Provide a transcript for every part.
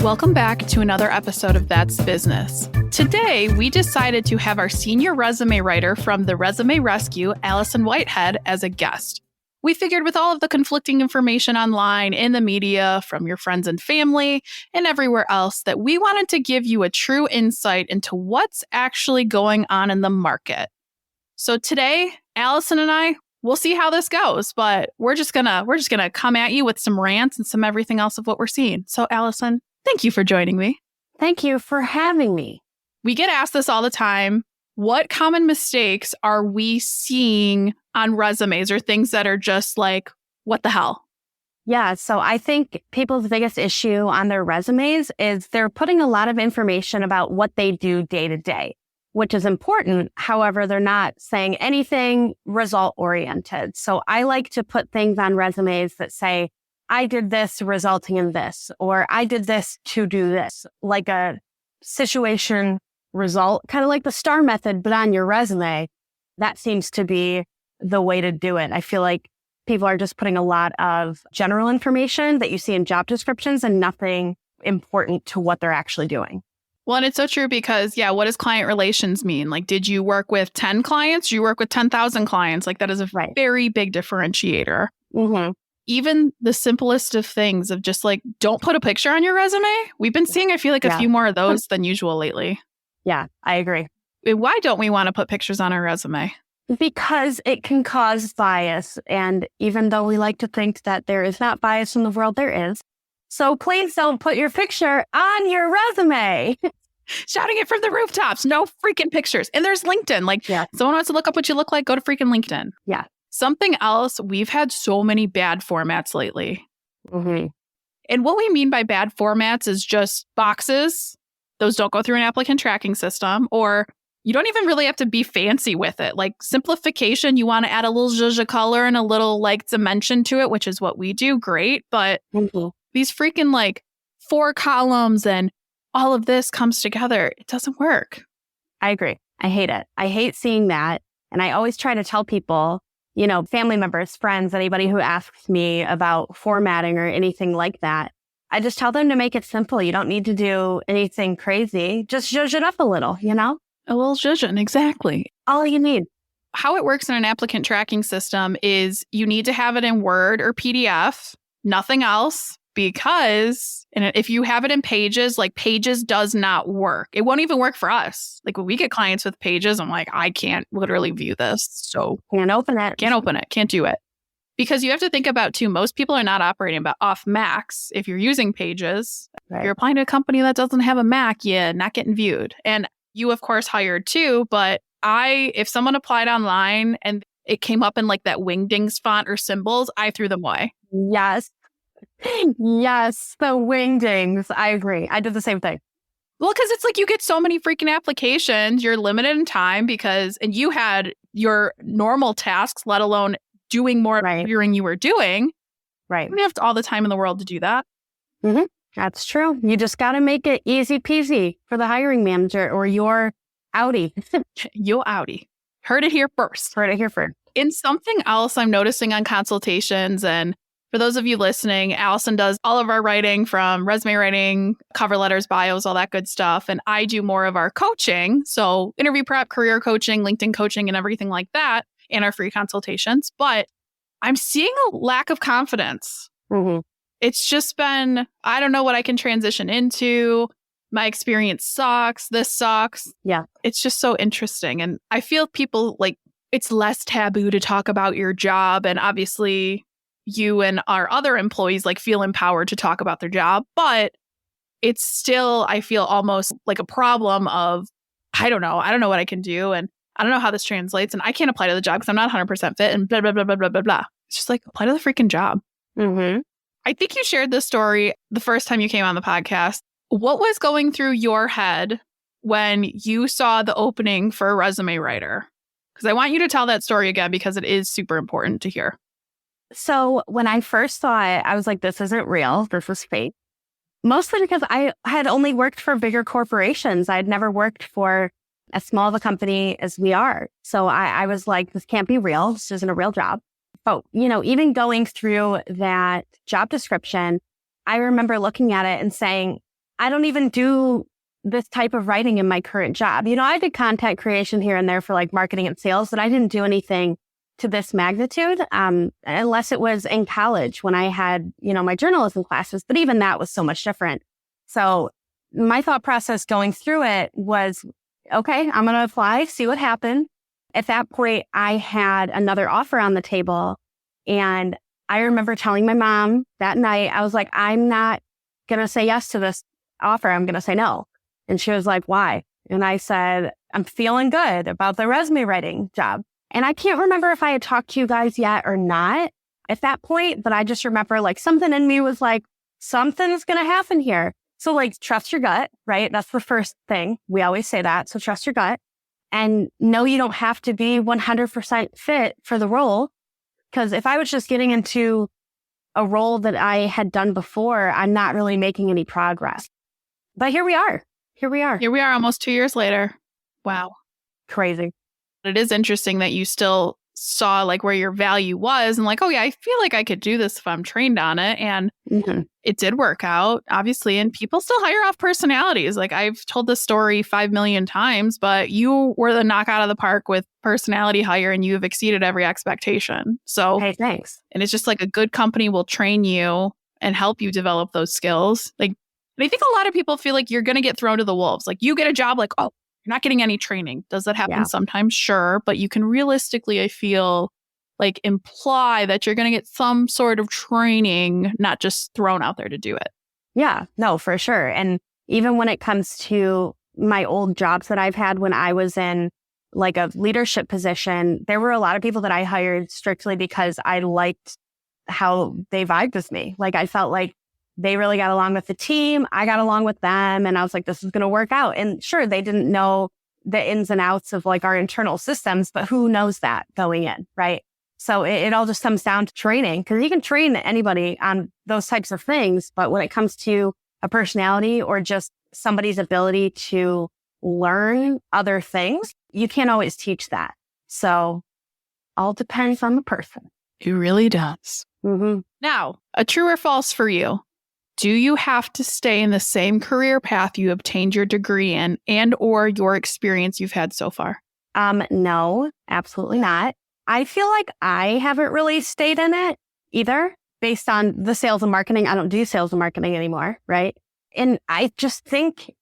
Welcome back to another episode of That's Business. Today, we decided to have our senior resume writer from the Resume Rescue, Allison Whitehead, as a guest. We figured with all of the conflicting information online, in the media, from your friends and family, and everywhere else, that we wanted to give you a true insight into what's actually going on in the market. So today, Allison and I, we'll see how this goes, but we're just gonna come at you with some rants and some everything else of what we're seeing. So Allison, thank you for joining me. Thank you for having me. We get asked this all the time. What common mistakes are we seeing on resumes or things that are just like, what the hell? Yeah, so I think people's biggest issue on their resumes is they're putting a lot of information about what they do day to day, which is important. However, they're not saying anything result oriented. So I like to put things on resumes that say, I did this resulting in this, or I did this to do this, like a situation result, kind of like the STAR method, but on your resume. That seems to be the way to do it. I feel like people are just putting a lot of general information that you see in job descriptions and nothing important to what they're actually doing. Well, and it's so true because, what does client relations mean? Like, did you work with 10 clients? Did you work with 10,000 clients? Like, that is a very big differentiator. Mm-hmm. Even the simplest of things of just like, don't put a picture on your resume. We've been seeing, I feel like, a few more of those than usual lately. Yeah, I agree. Why don't we want to put pictures on our resume? Because it can cause bias. And even though we like to think that there is not bias in the world, there is. So please don't put your picture on your resume. Shouting it from the rooftops. No freaking pictures. And there's LinkedIn. Like, someone wants to look up what you look like, go to freaking LinkedIn. Yeah. Something else, we've had so many bad formats lately. Mm-hmm. And what we mean by bad formats is just boxes. Those don't go through an applicant tracking system, or you don't even really have to be fancy with it. Like simplification, you want to add a little zhuzh color and a little like dimension to it, which is what we do. Great. But these freaking like 4 columns and all of this comes together. It doesn't work. I agree. I hate it. I hate seeing that. And I always try to tell people, family members, friends, anybody who asks me about formatting or anything like that, I just tell them to make it simple. You don't need to do anything crazy. Just zhuzh it up a little, A little zhuzhin', exactly. All you need. How it works in an applicant tracking system is you need to have it in Word or PDF, nothing else, because if you have it in Pages, like Pages does not work. It won't even work for us. Like when we get clients with Pages, I'm like, I can't literally view this. So can't open it. Can't do it. Because you have to think about too, most people are not operating off Macs. If you're using Pages, if you're applying to a company that doesn't have a Mac, not getting viewed. And you, of course, hired too, but if someone applied online and it came up in like that wingdings font or symbols, I threw them away. Yes. Yes, the wingdings. I agree. I did the same thing. Well, because it's like you get so many freaking applications, you're limited in time and you had your normal tasks, let alone doing more interviewing you were doing. Right. You don't have all the time in the world to do that. Mm-hmm. That's true. You just got to make it easy peasy for the hiring manager or your Audi. Your Audi. Heard it here first. In something else I'm noticing on consultations, and for those of you listening, Allison does all of our writing, from resume writing, cover letters, bios, all that good stuff. And I do more of our coaching. So interview prep, career coaching, LinkedIn coaching, and everything like that in our free consultations. But I'm seeing a lack of confidence. Mm-hmm. It's just been, I don't know what I can transition into. My experience sucks. This sucks. Yeah. It's just so interesting. And I feel people like it's less taboo to talk about your job. And obviously you and our other employees like feel empowered to talk about their job. But it's still, I feel almost like a problem of, I don't know what I can do. And I don't know how this translates. And I can't apply to the job because I'm not 100% fit and blah, blah, blah, blah, blah, blah, blah. It's just like, apply to the freaking job. Mm-hmm. I think you shared this story the first time you came on the podcast. What was going through your head when you saw the opening for a resume writer? Because I want you to tell that story again because it is super important to hear. So when I first saw it, I was like, this isn't real. This is fake. Mostly because I had only worked for bigger corporations. I had never worked for as small of a company as we are. So I was like, this can't be real. This isn't a real job. But, even going through that job description, I remember looking at it and saying, I don't even do this type of writing in my current job. I did content creation here and there for like marketing and sales, but I didn't do anything to this magnitude, unless it was in college when I had, my journalism classes. But even that was so much different. So my thought process going through it was, okay, I'm going to apply, see what happened. At that point, I had another offer on the table. And I remember telling my mom that night, I was like, I'm not going to say yes to this offer. I'm going to say no. And she was like, why? And I said, I'm feeling good about the resume writing job. And I can't remember if I had talked to you guys yet or not at that point, but I just remember like something in me was like, something's going to happen here. So like, trust your gut, right? That's the first thing. We always say that. So trust your gut and no, you don't have to be 100% fit for the role. Because if I was just getting into a role that I had done before, I'm not really making any progress. But here we are. Here we are almost 2 years later. Wow. Crazy. It is interesting that you still saw like where your value was and like, oh yeah, I feel like I could do this if I'm trained on it. And it did work out, obviously. And people still hire off personalities. Like I've told this story 5 million times, but you were the knock out of the park with personality hire and you have exceeded every expectation. So hey, thanks. And it's just like a good company will train you and help you develop those skills. Like, and I think a lot of people feel like you're going to get thrown to the wolves. Like you get a job like, oh, you're not getting any training. Does that happen sometimes? Sure. But you can realistically, I feel like imply that you're going to get some sort of training, not just thrown out there to do it. Yeah, no, for sure. And even when it comes to my old jobs that I've had when I was in like a leadership position, there were a lot of people that I hired strictly because I liked how they vibed with me. Like I felt like they really got along with the team. I got along with them. And I was like, this is going to work out. And sure, they didn't know the ins and outs of like our internal systems, but who knows that going in, right? So it all just comes down to training because you can train anybody on those types of things. But when it comes to a personality or just somebody's ability to learn other things, you can't always teach that. So all depends on the person. It really does. Mm-hmm. Now, a true or false for you. Do you have to stay in the same career path you obtained your degree in and or your experience you've had so far? No, absolutely not. I feel like I haven't really stayed in it either based on the sales and marketing. I don't do sales and marketing anymore, right? And I just think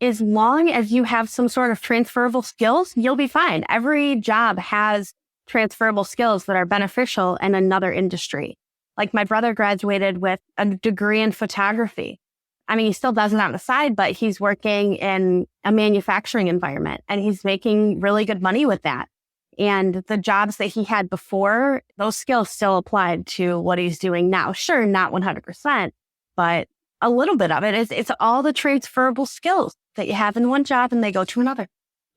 as long as you have some sort of transferable skills, you'll be fine. Every job has transferable skills that are beneficial in another industry. Like my brother graduated with a degree in photography. I mean, he still does it on the side, but he's working in a manufacturing environment and he's making really good money with that. And the jobs that he had before, those skills still applied to what he's doing now. Sure, not 100%, but a little bit of it. It's all the transferable skills that you have in one job and they go to another.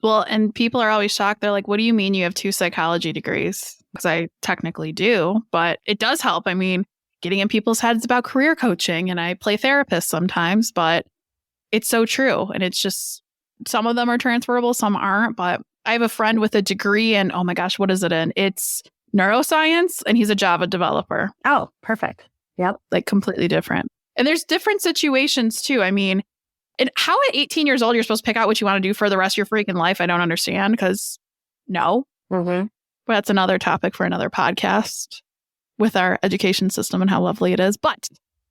Well, and people are always shocked. They're like, what do you mean you have 2 psychology degrees? Because I technically do, but it does help. I mean, getting in people's heads about career coaching, and I play therapist sometimes, but it's so true. And it's just, some of them are transferable, some aren't. But I have a friend with a degree in, oh my gosh, what is it in? It's neuroscience, and he's a Java developer. Oh, perfect. Yep. Like completely different. And there's different situations too. I mean, and how at 18 years old, you're supposed to pick out what you want to do for the rest of your freaking life, I don't understand, because no. Mm-hmm. But that's another topic for another podcast with our education system and how lovely it is. But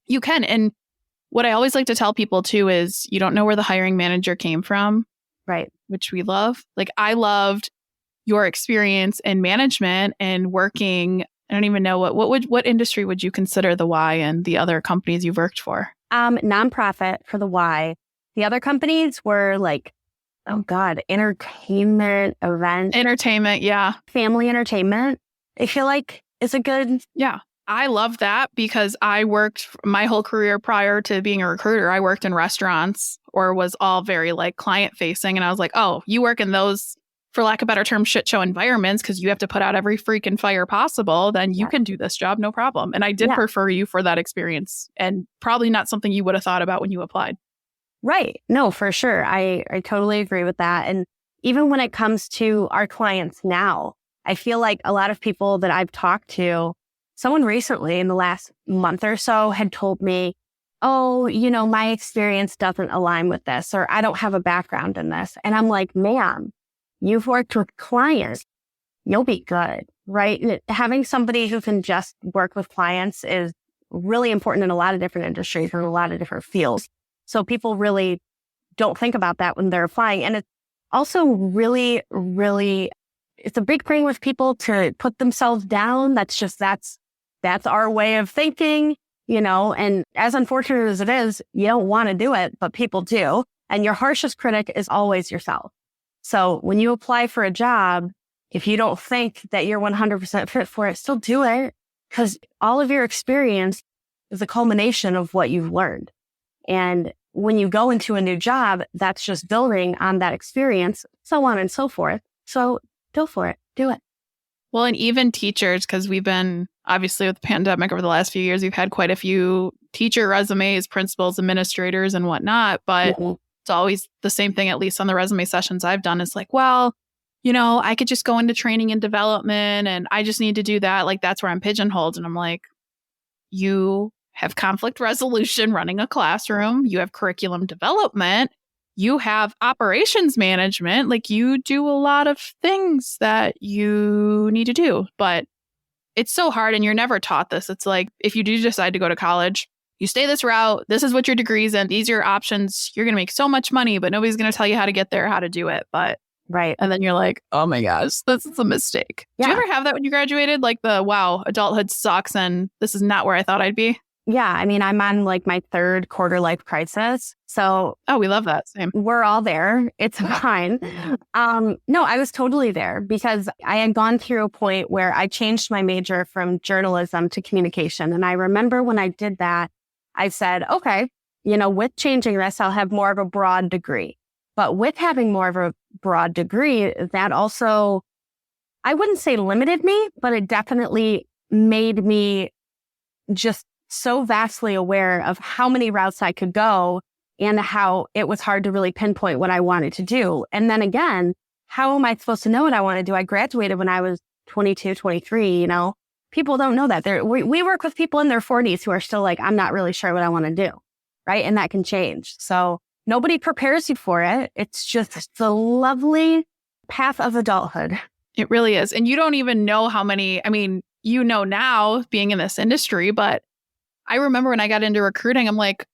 you can. And what I always like to tell people too is you don't know where the hiring manager came from. Right. Which we love. Like I loved your experience in management and working. I don't even know what industry would you consider the Y and the other companies you've worked for? Nonprofit for the Y. The other companies were like, oh God, entertainment, events. Entertainment, yeah. Family entertainment. I feel like it's a good... Yeah. I love that because I worked my whole career prior to being a recruiter. I worked in restaurants or was all very like client facing. And I was like, oh, you work in those, for lack of a better term, shit show environments because you have to put out every freaking fire possible. Then you can do this job, no problem. And I did prefer you for that experience and probably not something you would have thought about when you applied. Right. No, for sure. I totally agree with that. And even when it comes to our clients now, I feel like a lot of people that I've talked to, someone recently in the last month or so had told me, oh, my experience doesn't align with this, or I don't have a background in this. And I'm like, ma'am, you've worked with clients. You'll be good, right? And having somebody who can just work with clients is really important in a lot of different industries and a lot of different fields. So people really don't think about that when they're applying. And it's also really, really, it's a big thing with people to put themselves down. That's our way of thinking, and as unfortunate as it is, you don't want to do it, but people do. And your harshest critic is always yourself. So when you apply for a job, if you don't think that you're 100% fit for it, still do it, because all of your experience is a culmination of what you've learned. And when you go into a new job, that's just building on that experience, so on and so forth. So go for it. Do it. Well, and even teachers, because we've been, obviously with the pandemic over the last few years, we've had quite a few teacher resumes, principals, administrators, and whatnot. But it's always the same thing, at least on the resume sessions I've done. It's like, well, I could just go into training and development and I just need to do that. Like, that's where I'm pigeonholed. And I'm like, you have conflict resolution running a classroom. You have curriculum development. You have operations management. Like, you do a lot of things that you need to do, but it's so hard and you're never taught this. It's like, if you do decide to go to college, you stay this route. This is what your degree's in. These are your options. You're going to make so much money, but nobody's going to tell you how to get there, how to do it. But right. And then you're like, oh my gosh, this is a mistake. Yeah. Did you ever have that when you graduated? Like wow, adulthood sucks and this is not where I thought I'd be? Yeah. I mean, I'm on like my third quarter life crisis. So. Oh, we love that. Same. We're all there. It's fine. No, I was totally there because I had gone through a point where I changed my major from journalism to communication. And I remember when I did that, I said, okay, with changing this, I'll have more of a broad degree. But with having more of a broad degree, that also, I wouldn't say limited me, but it definitely made me just so vastly aware of how many routes I could go and how it was hard to really pinpoint what I wanted to do. And then again, how am I supposed to know what I want to do? I graduated when I was 22, 23, People don't know that. We work with people in their 40s who are still like, I'm not really sure what I want to do, right? And that can change. So nobody prepares you for it. It's just the lovely path of adulthood. It really is. And you don't even know how many, now being in this industry, but I remember when I got into recruiting, I'm like,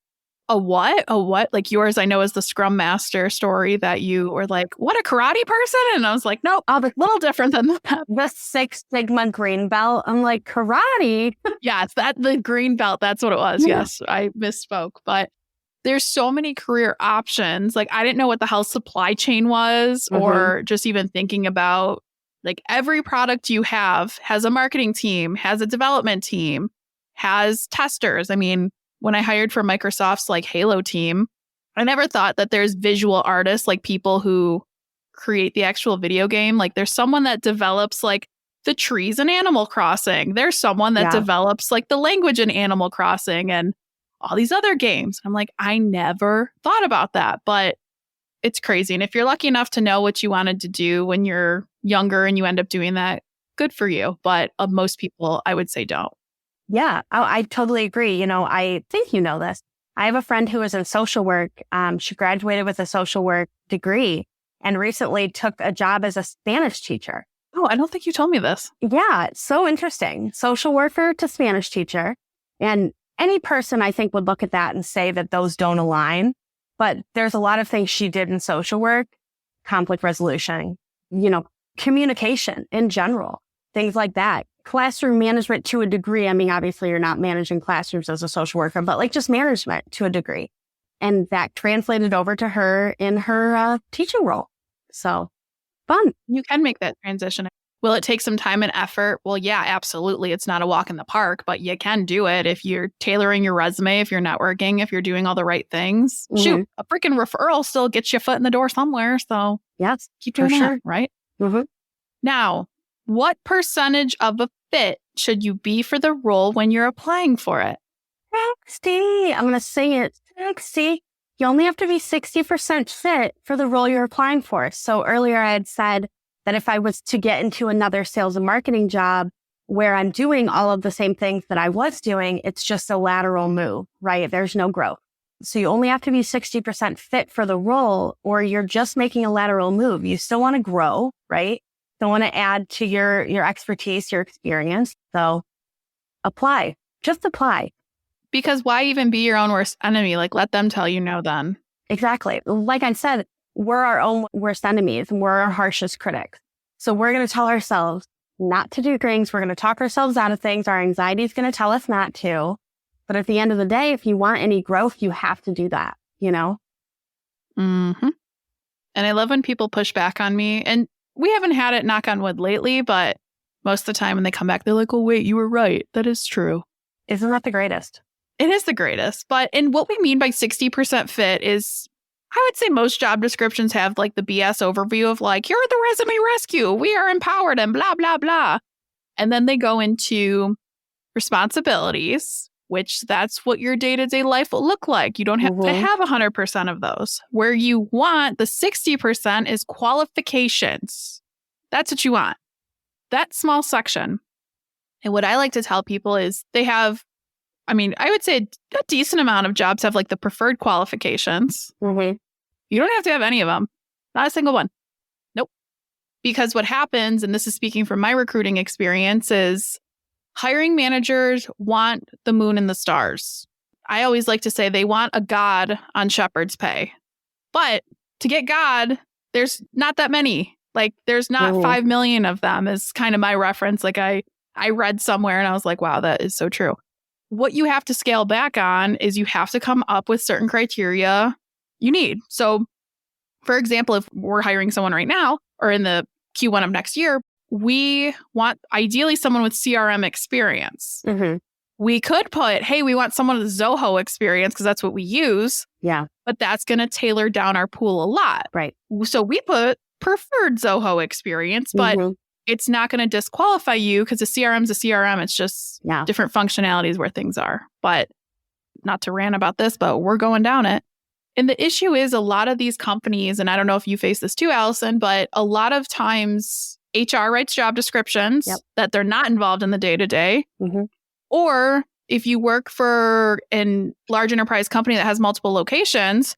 a what? Like yours, I know, is the Scrum Master story that you were like, what, a karate person? And I was like, nope, a little different than that. The Six Sigma green belt. I'm like, karate? Yeah, it's the green belt. That's what it was. Yeah. Yes, I misspoke. But there's so many career options. Like, I didn't know what the hell supply chain was, or just even thinking about, like, every product you have has a marketing team, has a development team, has testers. I mean, when I hired for Microsoft's like Halo team, I never thought that there's visual artists, like people who create the actual video game. Like, there's someone that develops like the trees in Animal Crossing. There's someone that develops like the language in Animal Crossing and all these other games. I'm like, I never thought about that, but it's crazy. And if you're lucky enough to know what you wanted to do when you're younger and you end up doing that, good for you. But most people, I would say, don't. Yeah, I totally agree. I think you know this. I have a friend who is in social work. She graduated with a social work degree and recently took a job as a Spanish teacher. Oh, I don't think you told me this. Yeah, it's so interesting. Social worker to Spanish teacher. And any person, I think, would look at that and say that those don't align. But there's a lot of things she did in social work, conflict resolution, communication in general, things like that. Classroom management to a degree. I mean, obviously, you're not managing classrooms as a social worker, but like just management to a degree. And that translated over to her in her teaching role. So fun. You can make that transition. Will it take some time and effort? Well, yeah, absolutely. It's not a walk in the park, but you can do it if you're tailoring your resume, if you're networking, if you're doing all the right things. Shoot, a freaking referral still gets your foot in the door somewhere. So yes, keep doing that, right? Now, what percentage of a fit should you be for the role when you're applying for it? 60. I'm going to say it. 60. You only have to be 60% fit for the role you're applying for. So earlier I had said that if I was to get into another sales and marketing job, where I'm doing all of the same things that I was doing. It's just a lateral move, right? There's no growth. So you only have to be 60% fit for the role, or you're just making a lateral move. You still want to grow, right? Still want to add to your expertise, your experience. So apply, just apply. Because why even be your own worst enemy? Like, let them tell you no then. Exactly. Like I said, we're our own worst enemies and we're our harshest critics. So we're going to tell ourselves not to do things. We're going to talk ourselves out of things. Our anxiety is going to tell us not to. But at the end of the day, if you want any growth, you have to do that, you know? Mm-hmm. And I love when people push back on me. And we haven't had it, knock on wood, lately, but most of the time when they come back, they're like, oh, wait, you were right. That is true. Isn't that the greatest? It is the greatest. But and what we mean by 60% fit is, I would say most job descriptions have like the BS overview of like, you're the resume rescue. We are empowered and blah, blah, blah. And then they go into responsibilities, which that's what your day-to-day life will look like. You don't have to have 100% of those. Where you want the 60% is qualifications. That's what you want. That small section. And what I like to tell people is they have, I mean, I would say a decent amount of jobs have like the preferred qualifications. Mm-hmm. You don't have to have any of them. Not a single one. Nope. Because what happens, and this is speaking from my recruiting experience, is hiring managers want the moon and the stars. I always like to say they want a God on shepherd's pay. But to get God, there's not that many. Like there's not 5 million of them is kind of my reference. Like I read somewhere and I was like, wow, that is so true. What you have to scale back on is you have to come up with certain criteria you need. So, for example, if we're hiring someone right now or in the Q1 of next year, we want ideally someone with CRM experience. Mm-hmm. We could put, hey, we want someone with Zoho experience because that's what we use. Yeah. But that's going to tailor down our pool a lot. Right. So we put preferred Zoho experience, but it's not going to disqualify you because a CRM is a CRM. It's just different functionalities where things are. But not to rant about this, but we're going down it. And the issue is a lot of these companies, and I don't know if you face this too, Allison, but a lot of times HR writes job descriptions that they're not involved in the day-to-day. Mm-hmm. Or if you work for a large enterprise company that has multiple locations,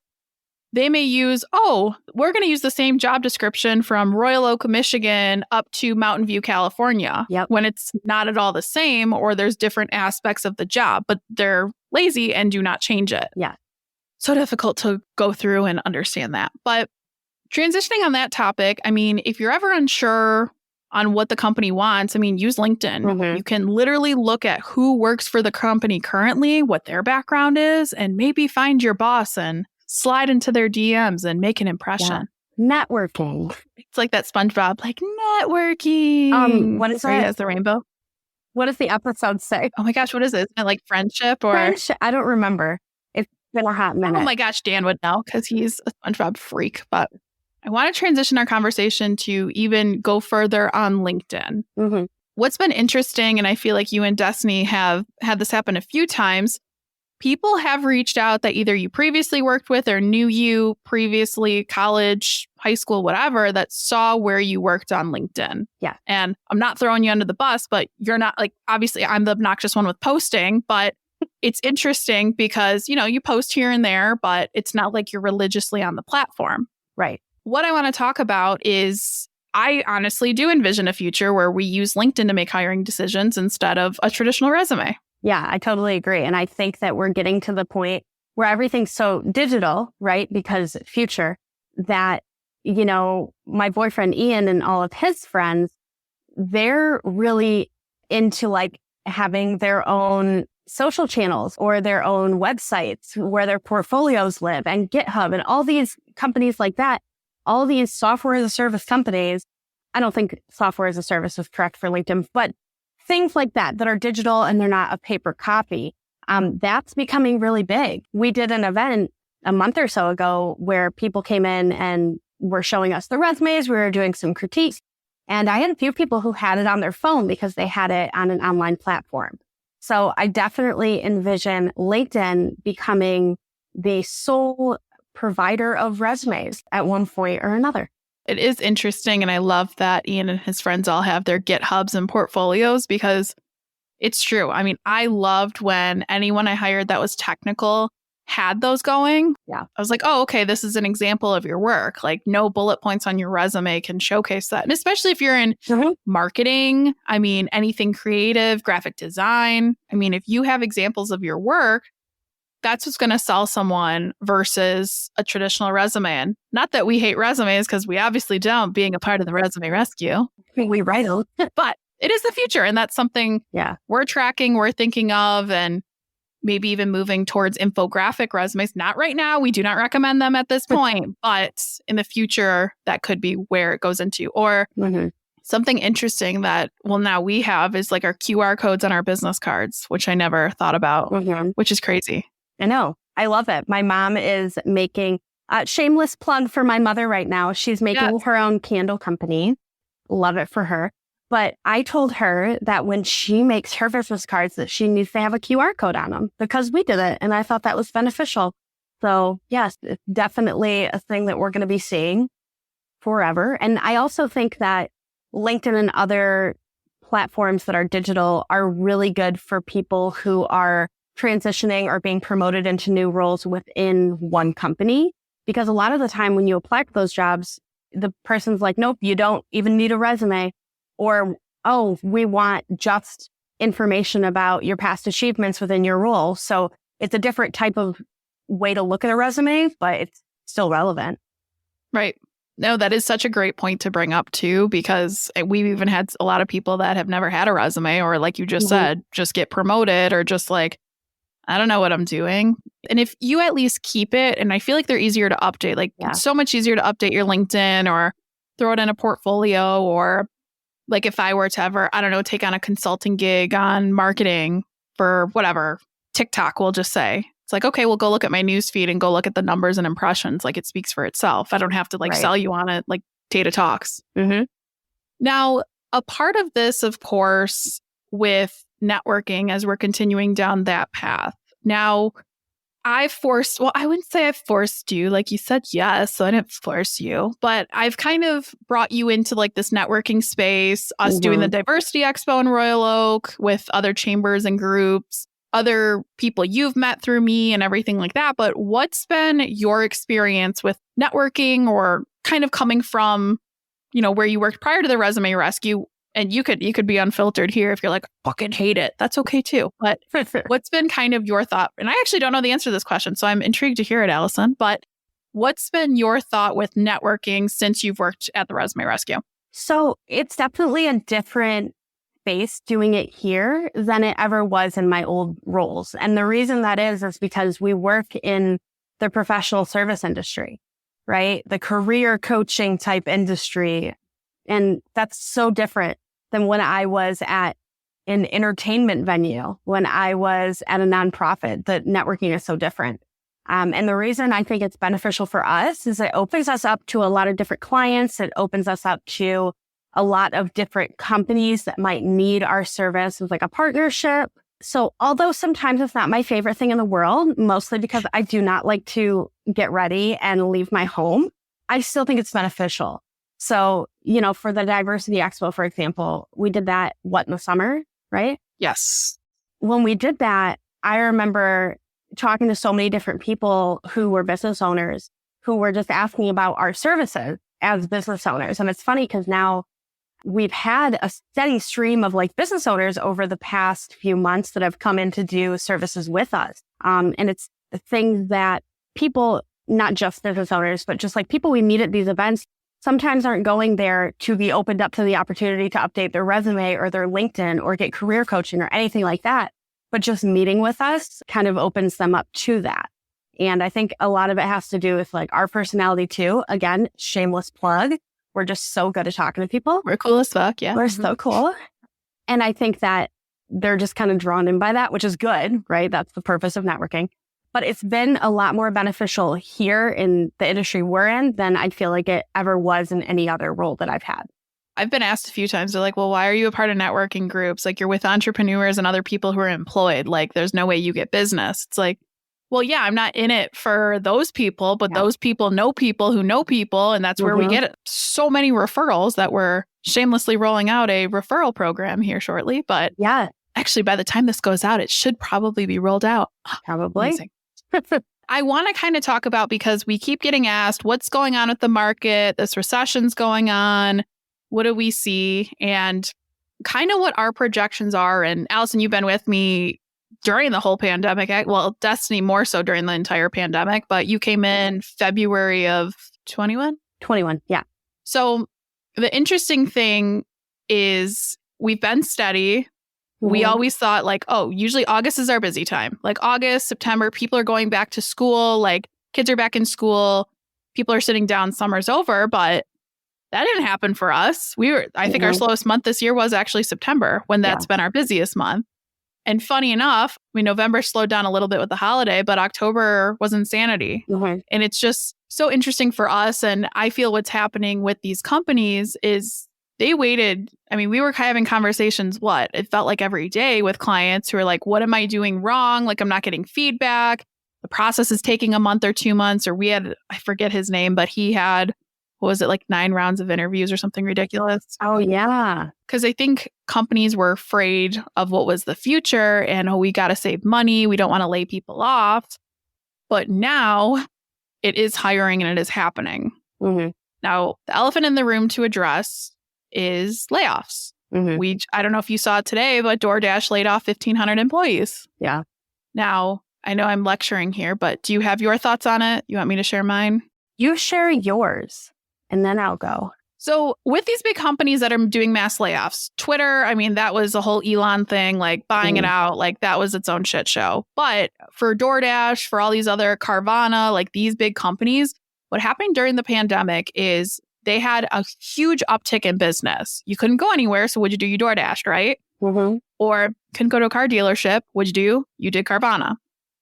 they may use, we're going to use the same job description from Royal Oak, Michigan up to Mountain View, California, when it's not at all the same, or there's different aspects of the job, but they're lazy and do not change it. Yeah. So difficult to go through and understand that. But transitioning on that topic, I mean, if you're ever unsure on what the company wants, I mean, use LinkedIn. Mm-hmm. You can literally look at who works for the company currently, what their background is, and maybe find your boss and slide into their DMs and make an impression. Yeah. Networking. It's like that SpongeBob, like networking. What is Sorry, that? Has the rainbow. What does the episode say? Oh my gosh, what is it? Isn't it like friendship or? Friendship? I don't remember. It's been a hot minute. Oh my gosh, Dan would know because he's a SpongeBob freak. But I want to transition our conversation to even go further on LinkedIn. Mm-hmm. What's been interesting, and I feel like you and Destiny have had this happen a few times, people have reached out that either you previously worked with or knew you previously, college, high school, whatever, that saw where you worked on LinkedIn. Yeah. And I'm not throwing you under the bus, but you're not like, obviously I'm the obnoxious one with posting, but it's interesting because, you post here and there, but it's not like you're religiously on the platform. Right. What I want to talk about is I honestly do envision a future where we use LinkedIn to make hiring decisions instead of a traditional resume. Yeah, I totally agree. And I think that we're getting to the point where everything's so digital, right? Because future that, my boyfriend Ian and all of his friends, they're really into like having their own social channels or their own websites where their portfolios live, and GitHub and all these companies like that, all these software as a service companies. I don't think software as a service is correct for LinkedIn, but things like that are digital and they're not a paper copy. That's becoming really big. We did an event a month or so ago where people came in and were showing us the resumes. We were doing some critiques. And I had a few people who had it on their phone because they had it on an online platform. So I definitely envision LinkedIn becoming the sole provider of resumes at one point or another. It is interesting. And I love that Ian and his friends all have their GitHubs and portfolios because it's true. I mean, I loved when anyone I hired that was technical had those going. Yeah. I was like, oh, okay, this is an example of your work. Like no bullet points on your resume can showcase that. And especially if you're in marketing, I mean, anything creative, graphic design. I mean, if you have examples of your work, that's what's going to sell someone versus a traditional resume. And not that we hate resumes, because we obviously don't, being a part of the resume rescue. We write them. But it is the future. And that's something we're tracking, we're thinking of, and maybe even moving towards infographic resumes. Not right now. We do not recommend them at this point. But in the future, that could be where it goes into. Or something interesting that, well, now we have is like our QR codes on our business cards, which I never thought about, which is crazy. I know. I love it. My mom is making a shameless plug for my mother right now. She's making her own candle company. Love it for her. But I told her that when she makes her business cards that she needs to have a QR code on them because we did it. And I thought that was beneficial. So yes, it's definitely a thing that we're going to be seeing forever. And I also think that LinkedIn and other platforms that are digital are really good for people who are transitioning or being promoted into new roles within one company. Because a lot of the time when you apply for those jobs, the person's like, nope, you don't even need a resume. Or, oh, we want just information about your past achievements within your role. So it's a different type of way to look at a resume, but it's still relevant. Right. No, that is such a great point to bring up too, because we've even had a lot of people that have never had a resume or like you just said, just get promoted or just like, I don't know what I'm doing. And if you at least keep it, and I feel like they're easier to update, like it's so much easier to update your LinkedIn or throw it in a portfolio, or like if I were to ever, I don't know, take on a consulting gig on marketing for whatever, TikTok, we'll just say. It's like, okay, we'll go look at my news feed and go look at the numbers and impressions. Like it speaks for itself. I don't have to like sell you on it like data talks. Now, a part of this, of course, with networking as we're continuing down that path. Now, I wouldn't say I've forced you. Like you said, yes, so I didn't force you. But I've kind of brought you into like this networking space, us doing the Diversity Expo in Royal Oak with other chambers and groups, other people you've met through me and everything like that. But what's been your experience with networking, or kind of coming from, you know, where you worked prior to the Resume Rescue? And you could be unfiltered here if you're like, fucking hate it. That's okay too. But what's been kind of your thought? And I actually don't know the answer to this question, so I'm intrigued to hear it, Allison. But what's been your thought with networking since you've worked at the Resume Rescue? So it's definitely a different space doing it here than it ever was in my old roles. And the reason that is because we work in the professional service industry, right? The career coaching type industry. And that's so different than when I was at an entertainment venue, when I was at a nonprofit. The networking is so different. And the reason I think it's beneficial for us is it opens us up to a lot of different clients. It opens us up to a lot of different companies that might need our service as like a partnership. So although sometimes it's not my favorite thing in the world, mostly because I do not like to get ready and leave my home, I still think it's beneficial. So, you know, for the Diversity Expo, for example, we did that, in the summer, right? Yes. When we did that, I remember talking to so many different people who were business owners who were just asking about our services as business owners. And it's funny because now we've had a steady stream of like business owners over the past few months that have come in to do services with us. And it's the things that people, not just business owners, but just like people we meet at these events, sometimes aren't going there to be opened up to the opportunity to update their resume or their LinkedIn or get career coaching or anything like that. But just meeting with us kind of opens them up to that. And I think a lot of it has to do with like our personality too. Again, shameless plug. We're just so good at talking to people. We're cool as fuck. Yeah. We're so cool. And I think that they're just kind of drawn in by that, which is good, right? That's the purpose of networking. But it's been a lot more beneficial here in the industry we're in than I feel like it ever was in any other role that I've had. I've been asked a few times, they're like, well, why are you a part of networking groups? Like you're with entrepreneurs and other people who are employed. Like there's no way you get business. It's like, well, yeah, I'm not in it for those people, but Yeah. those people know people who know people. And that's where we get so many referrals that we're shamelessly rolling out a referral program here shortly. But Yeah, actually, by the time this goes out, it should probably be rolled out. probably. Amazing. I want to kind of talk about, because we keep getting asked what's going on with the market, this recession's going on, what do we see, and kind of what our projections are. And Allison, you've been with me during the whole pandemic. Well, Destiny more so during the entire pandemic, but you came in February of 21? 21, yeah. So the interesting thing is we've been steady. We always thought like, oh, usually August is our busy time. Like August, September, people are going back to school, like kids are back in school, people are sitting down, summer's over, but that didn't happen for us. I think our slowest month this year was actually September, when that's been our busiest month. And funny enough, November slowed down a little bit with the holiday, but October was insanity. And it's just so interesting for us. And I feel what's happening with these companies is they waited. We were having conversations, it felt like every day with clients who are like, what am I doing wrong? Like, I'm not getting feedback. The process is taking a month or 2 months. Or we had, I forget his name, but he had, what was it, like 9 rounds of interviews or something ridiculous? Oh, yeah. Because I think companies were afraid of what was the future and, we got to save money. We don't want to lay people off. But now it is hiring and it is happening. Now, the elephant in the room to address is layoffs. I don't know if you saw it today, but DoorDash laid off 1,500 employees. Yeah. Now, I know I'm lecturing here, but do you have your thoughts on it? You want me to share mine? You share yours, and then I'll go. So with these big companies that are doing mass layoffs, Twitter, that was a whole Elon thing, like buying it out, like that was its own shit show. But for DoorDash, for all these other Carvana, like these big companies, what happened during the pandemic is they had a huge uptick in business. You couldn't go anywhere, so what'd you do? You DoorDashed, right? Or couldn't go to a car dealership. What'd you do? You did Carvana.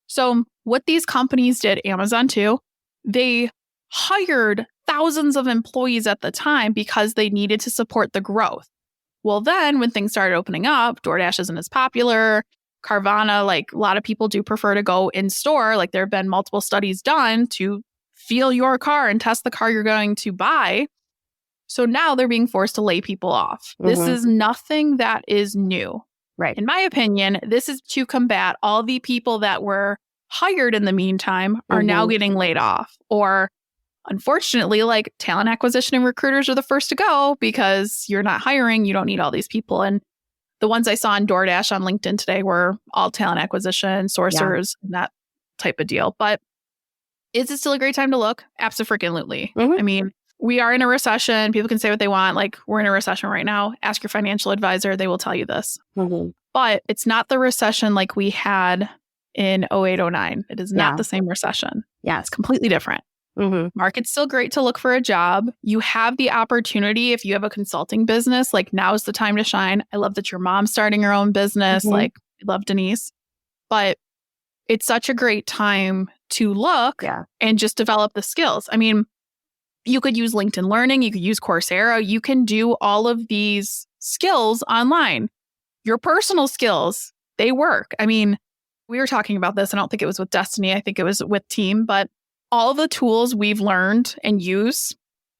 So what these companies did, Amazon too, they hired thousands of employees at the time because they needed to support the growth. Well, then when things started opening up, DoorDash isn't as popular. Carvana, like a lot of people do prefer to go in store. Like there have been multiple studies done to feel your car and test the car you're going to buy. So now they're being forced to lay people off. This is nothing that is new. Right. In my opinion, this is to combat all the people that were hired in the meantime are now getting laid off. Or unfortunately, like talent acquisition and recruiters are the first to go because you're not hiring. You don't need all these people. And the ones I saw on DoorDash on LinkedIn today were all talent acquisition, sourcers, and that type of deal. But is it still a great time to look? Abso-freaking-lutely. We are in a recession. People can say what they want. Like, we're in a recession right now. Ask your financial advisor. They will tell you this. But it's not the recession like we had in 08, 09. It is not the same recession. Yeah. It's completely different. Market's still great to look for a job. You have the opportunity if you have a consulting business, like now's the time to shine. I love that your mom's starting her own business. Like, I love Denise. But it's such a great time to look and just develop the skills. You could use LinkedIn Learning. You could use Coursera. You can do all of these skills online. Your personal skills, they work. We were talking about this. I don't think it was with Destiny. I think it was with Team. But all the tools we've learned and use,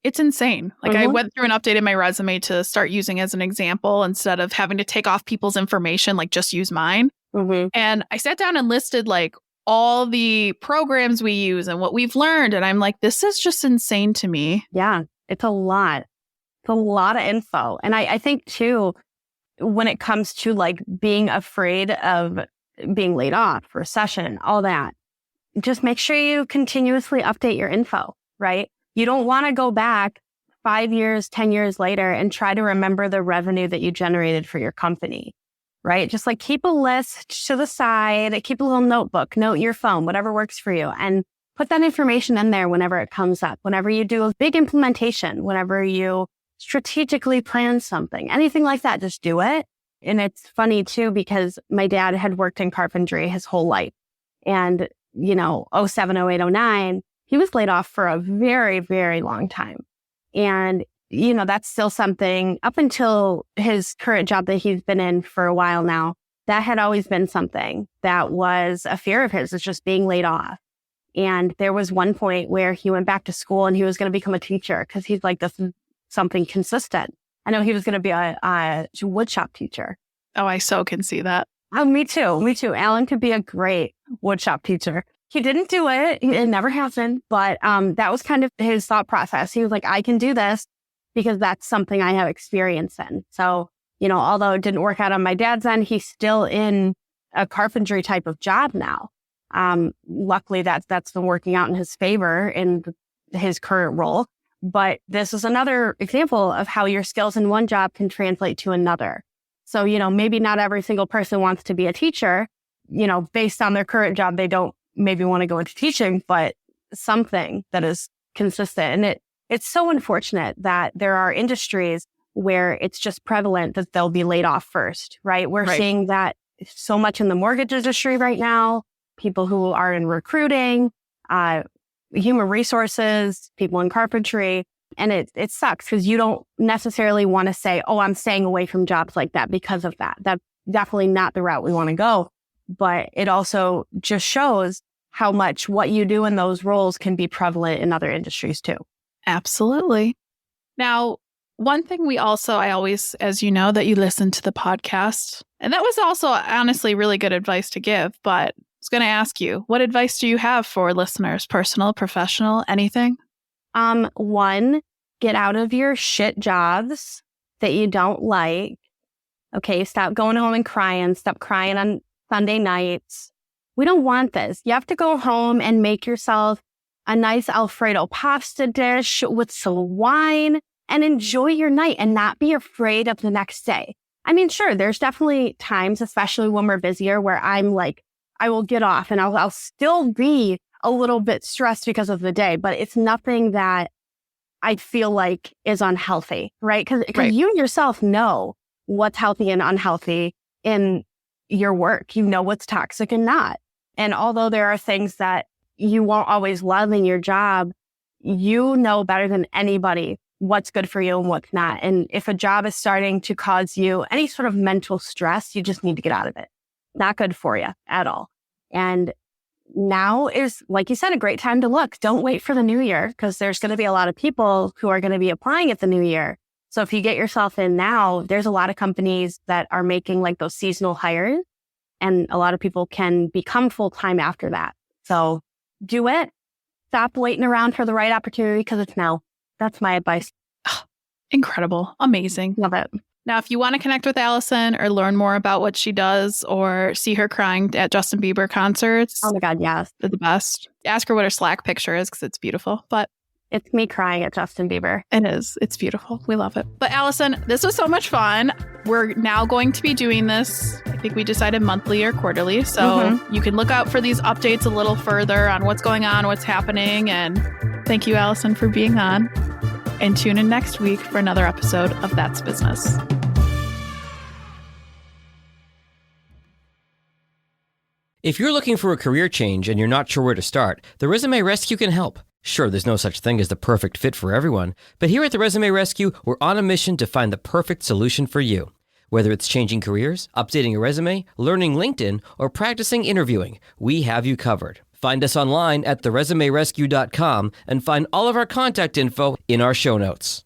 it's insane. Like I went through and updated my resume to start using as an example instead of having to take off people's information, like just use mine. And I sat down and listed like all the programs we use and what we've learned. And I'm like, this is just insane to me. Yeah, it's a lot. It's a lot of info. And I think too, when it comes to like being afraid of being laid off, recession, all that, just make sure you continuously update your info, right? You don't want to go back 5 years, 10 years later and try to remember the revenue that you generated for your company, right? Just like keep a list to the side, keep a little notebook, note your phone, whatever works for you, and put that information in there whenever it comes up, whenever you do a big implementation, whenever you strategically plan something, anything like that, just do it. And it's funny too, because my dad had worked in carpentry his whole life. And, 07, 08, 09, he was laid off for a very, very long time. And, that's still something up until his current job that he's been in for a while now. that had always been something that was a fear of his, is just being laid off. And there was one point where he went back to school and he was going to become a teacher because he's like, this is something consistent. I know he was going to be a woodshop teacher. Oh, I so can see that. Oh, me too. Me too. Alan could be a great woodshop teacher. He didn't do it. It never happened. But that was kind of his thought process. He was like, I can do this because that's something I have experience in. So, you know, although it didn't work out on my dad's end, he's still in a carpentry type of job now. Luckily, that's been working out in his favor in his current role. But this is another example of how your skills in one job can translate to another. So, you know, maybe not every single person wants to be a teacher. You know, based on their current job, they don't maybe want to go into teaching, but something that is consistent. And it's so unfortunate that there are industries where it's just prevalent that they'll be laid off first, right? We're seeing that so much in the mortgage industry right now, people who are in recruiting, human resources, people in carpentry. And it sucks because you don't necessarily want to say, oh, I'm staying away from jobs like that because of that. That's definitely not the route we want to go. But it also just shows how much what you do in those roles can be prevalent in other industries too. Absolutely. Now, one thing I always, as you know, that you listen to the podcast, and that was also honestly really good advice to give, but I was going to ask you, what advice do you have for listeners? Personal, professional, anything? One, get out of your shit jobs that you don't like. Okay, stop going home and crying. Stop crying on Sunday nights. We don't want this. You have to go home and make yourself a nice Alfredo pasta dish with some wine and enjoy your night and not be afraid of the next day. I mean, sure, there's definitely times, especially when we're busier, where I'm like, I will get off and I'll still be a little bit stressed because of the day, but it's nothing that I feel like is unhealthy, right? Because you yourself know what's healthy and unhealthy in your work. You know what's toxic and not. And although there are things that you won't always love in your job, you know better than anybody what's good for you and what's not. And if a job is starting to cause you any sort of mental stress, you just need to get out of it. Not good for you at all. And now is, like you said, a great time to look. Don't wait for the new year because there's going to be a lot of people who are going to be applying at the new year. So if you get yourself in now, there's a lot of companies that are making like those seasonal hires, and a lot of people can become full-time after that. So do it. Stop waiting around for the right opportunity because it's now. That's my advice. Oh, incredible. Amazing. Love it. Now, if you want to connect with Allison or learn more about what she does or see her crying at Justin Bieber concerts. Oh my God, yes. They're the best. Ask her what her Slack picture is because it's beautiful. But it's me crying at Justin Bieber. It is. It's beautiful. We love it. But Allison, this was so much fun. We're now going to be doing this. I think we decided monthly or quarterly. So you can look out for these updates a little further on what's going on, what's happening. And thank you, Allison, for being on. And tune in next week for another episode of That's Business. If you're looking for a career change and you're not sure where to start, the Resume Rescue can help. Sure, there's no such thing as the perfect fit for everyone, but here at the Resume Rescue, we're on a mission to find the perfect solution for you. Whether it's changing careers, updating a resume, learning LinkedIn, or practicing interviewing, we have you covered. Find us online at theresumerescue.com and find all of our contact info in our show notes.